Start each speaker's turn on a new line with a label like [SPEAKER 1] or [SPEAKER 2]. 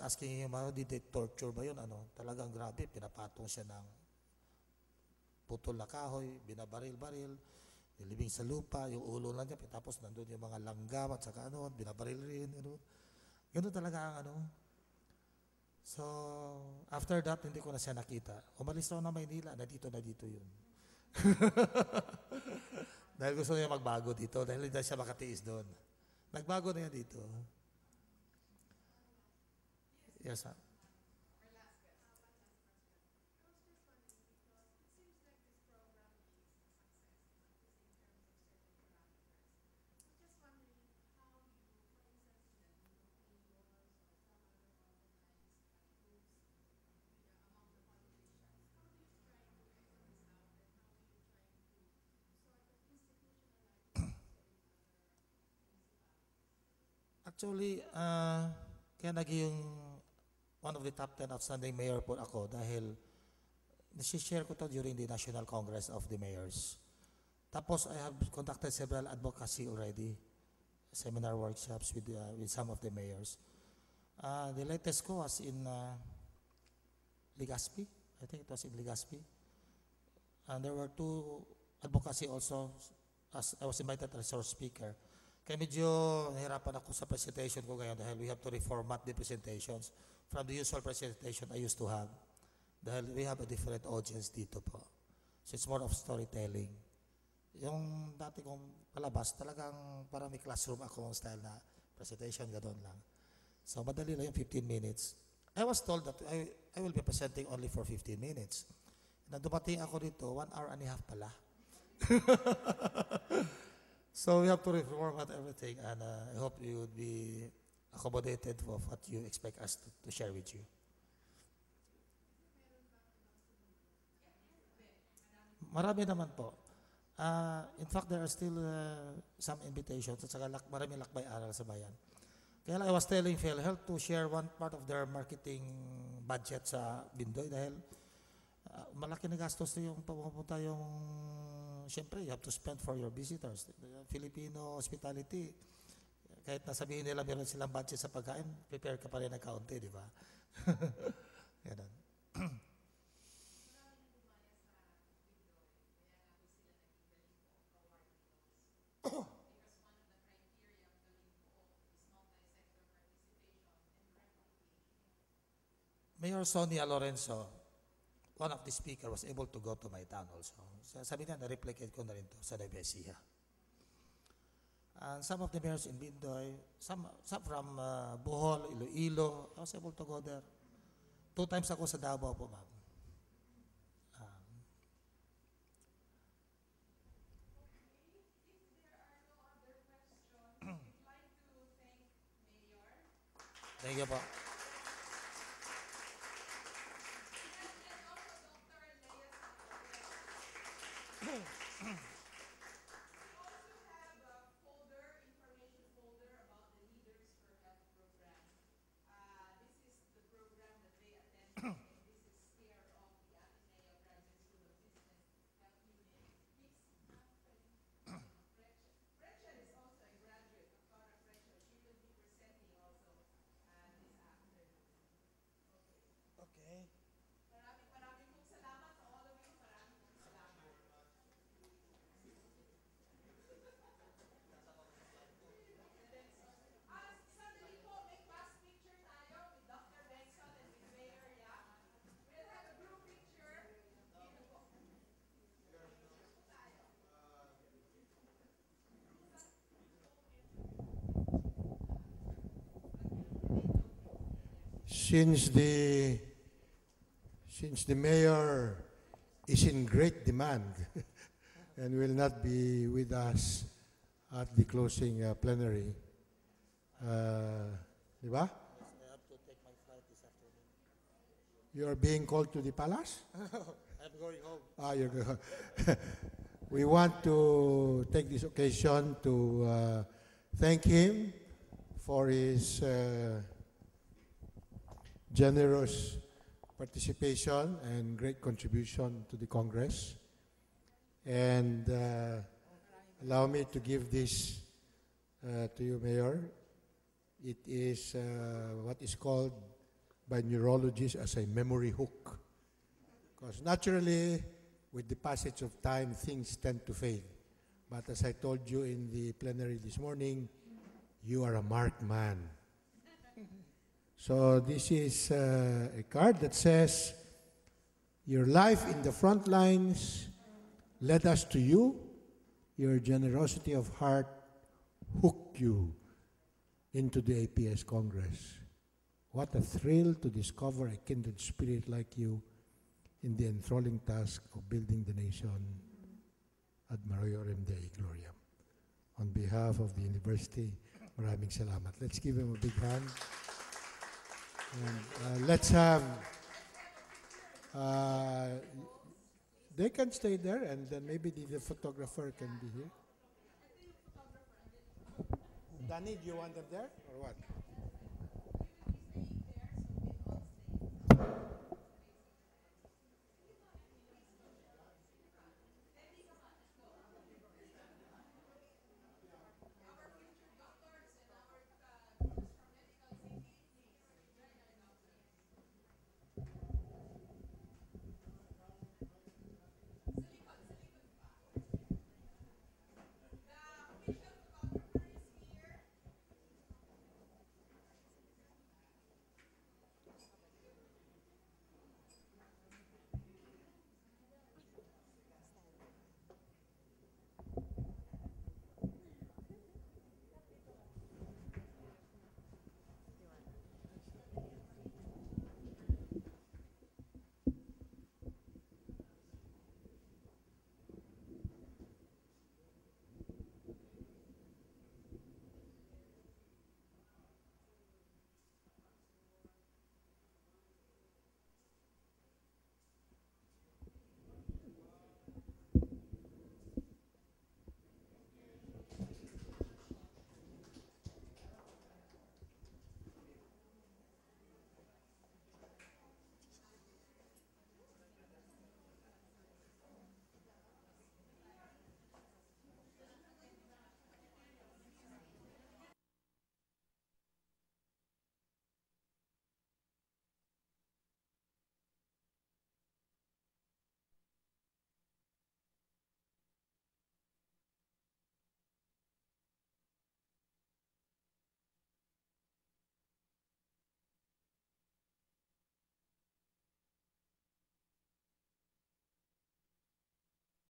[SPEAKER 1] asking him, how did they torture ba yun? Ano? Talagang grabe, pinapatong siya ng putol na kahoy, binabaril-baril, nilibing sa lupa, yung ulo lang niya, tapos nandun yung mga langgam at saka ano, binabaril rin. Ano. Ganun talaga ang ano. So, after that, hindi ko na siya nakita. Umalis ako na Maynila, na dito yun. Dahil gusto niya magbago dito, dahil hindi siya makatiis doon. Nagbago na yan dito. Yes, ma'am. Actually, kaya naging one of the top 10 outstanding mayor po ako dahil nasi-share ko to during the National Congress of the Mayors. Tapos I have conducted several advocacy already, seminar workshops with some of the mayors. The latest ko was in Legazpi. I think it was in Legazpi. And there were two advocacy also, as I was invited as a speaker. Kaya medyo nahirapan ako sa presentation ko ngayon dahil we have to reformat the presentations from the usual presentation I used to have. Dahil we have a different audience dito po. So it's more of storytelling. Yung dati kong palabas, talagang parang may classroom ako style na presentation, gano'n lang. So madali lang yung 15 minutes. I was told that I will be presenting only for 15 minutes. Nang dumating ako dito, 1 hour and a half pala. So we have to reformat everything, and I hope you would be accommodated for what you expect us to share with you. Marami naman po. In fact, there are still some invitations at saka maraming lakbay-aral sa bayan. Kaya lang I was telling PhilHealth to share one part of their marketing budget sa Bindoy dahil malaki na gastos na yung pumunta yung, siyempre, you have to spend for your visitors. Filipino hospitality, kahit nasabihin nila meron silang budget sa pagkain, prepare ka pa rin ng kaunti, di ba? Ganun. Mayor Sonia Lorenzo, one of the speaker was able to go to my town also. Sabi niya, na-replicate ko na rin to sa Nueva Ecija. And some of the mayors in Bindoy, some from Bohol, Iloilo, I was able to go there. 2 times ako sa Davao po, ma'am. Thank you po.
[SPEAKER 2] Since the mayor is in great demand and will not be with us at the closing plenary, di ba?
[SPEAKER 1] I have to take my flight this afternoon.
[SPEAKER 2] You are being called to the palace?
[SPEAKER 1] I'm going home.
[SPEAKER 2] You're going. We want to take this occasion to thank him for his generous participation and great contribution to the Congress. And allow me to give this to you, Mayor. It is what is called by neurologists as a memory hook. Because naturally, with the passage of time, things tend to fade. But as I told you in the plenary this morning, you are a marked man. So this is a card that says, your life in the front lines led us to you. Your generosity of heart hooked you into the APS Congress. What a thrill to discover a kindred spirit like you in the enthralling task of building the nation. Ad Maiorem Dei Gloriam. On behalf of the university, maraming salamat. Let's give him a big hand. And let's have, they can stay there, and then maybe the photographer can be here. Danny, do you want them there or what?